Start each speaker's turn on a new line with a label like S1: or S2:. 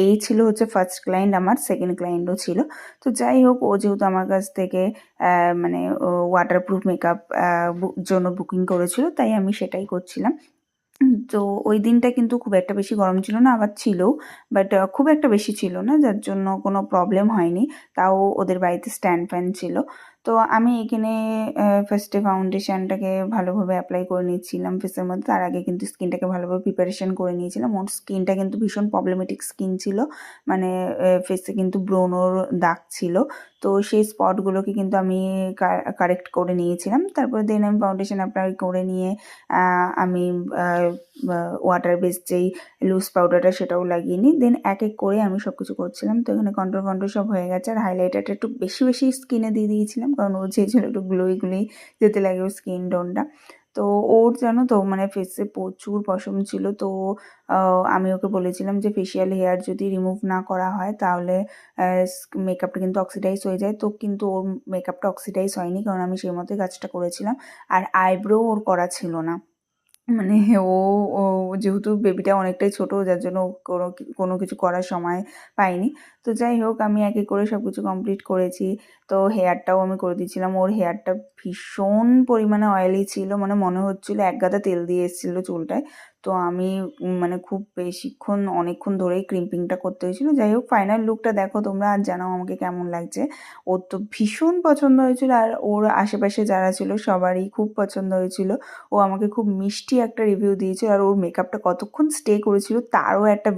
S1: এই ছিল হচ্ছে ফার্স্ট ক্লায়েন্ট, আমার সেকেন্ড ক্লায়েন্টও ছিল। তো যাই হোক, ও যেহেতু আমার কাছ থেকে মানে ওয়াটারপ্রুফ মেকআপ জন্য বুকিং করেছিল, তাই আমি সেটাই করছিলাম। তো ওই দিনটা কিন্তু খুব একটা বেশি গরম ছিল না, আবার ছিলও, বাট খুব একটা বেশি ছিল না, যার জন্য কোনো প্রবলেম হয়নি। তাও ওদের বাড়িতে স্ট্যান্ড ফ্যান ছিল। তো আমি এখানে ফার্স্টে ফাউন্ডেশনটাকে ভালোভাবে অ্যাপ্লাই করে নিচ্ছিলাম ফেসের মধ্যে। তার আগে কিন্তু স্কিনটাকে ভালোভাবে প্রিপারেশন করে নিয়েছিলাম। ওর স্কিনটা কিন্তু ভীষণ প্রবলেমেটিক স্কিন ছিল, মানে ফেসে কিন্তু ব্রণর দাগ ছিল। তো সেই স্পটগুলোকে কিন্তু আমি কারেক্ট করে নিয়েছিলাম। তারপরে দেন আমি ফাউন্ডেশন অ্যাপ্লাই করে নিয়ে আমি ওয়াটার বেস যেই লুজ পাউডারটা সেটাও লাগিয়ে নিই। দেন এক এক করে আমি সব কিছু করছিলাম। তো এখানে কন্ট্রোল সব হয়ে গেছে, আর হাইলাইটারটা একটু বেশি বেশি স্কিনে দিয়ে দিয়েছিলাম, কারণ ও চেয়েছিল একটু গ্লোই যেতে লাগে ওর স্কিন টোনটা। তো ওর জানো তো মানে ফেসে প্রচুর পশম ছিল। তো আমি ওকে বলেছিলাম যে ফেশিয়াল হেয়ার যদি রিমুভ না করা হয় তাহলে মেকআপটা কিন্তু অক্সিডাইজ হয়ে যায়। তো কিন্তু ওর মেকআপটা অক্সিডাইজ হয়নি, কারণ আমি সেই মতোই কাজটা করেছিলাম। আর আইব্রো ওর করা ছিল না, মানে ও ও যেহেতু বেবিটা অনেকটাই ছোট, যার জন্য ও কোনো কিছু করার সময় পায়নি। তো যাই হোক, আমি এক এক করে সব কিছু কমপ্লিট করেছি। তো হেয়ারটাও আমি করে দিয়েছিলাম। ওর হেয়ারটা ভীষণ পরিমাণে অয়েলি ছিল, মানে মনে হচ্ছিলো এক গাদা তেল দিয়ে এসেছিলো চুলটায়। তো আমি মানে খুব বেশিক্ষণ অনেকক্ষণ ধরেই ক্রিম্পিংটা করতে হয়েছিল। যাই হোক, ফাইনাল লুকটা দেখো তোমরা আর জানাও আমাকে কেমন লাগছে। ওর তো ভীষণ পছন্দ হয়েছিল, আর ওর আশেপাশে যারা ছিল সবারই খুব পছন্দ হয়েছিল। ও আমাকে খুব মিষ্টি একটা রিভিউ দিয়েছে, আর ওর মেকআপটা কতক্ষণ স্টে করেছিল তারও একটা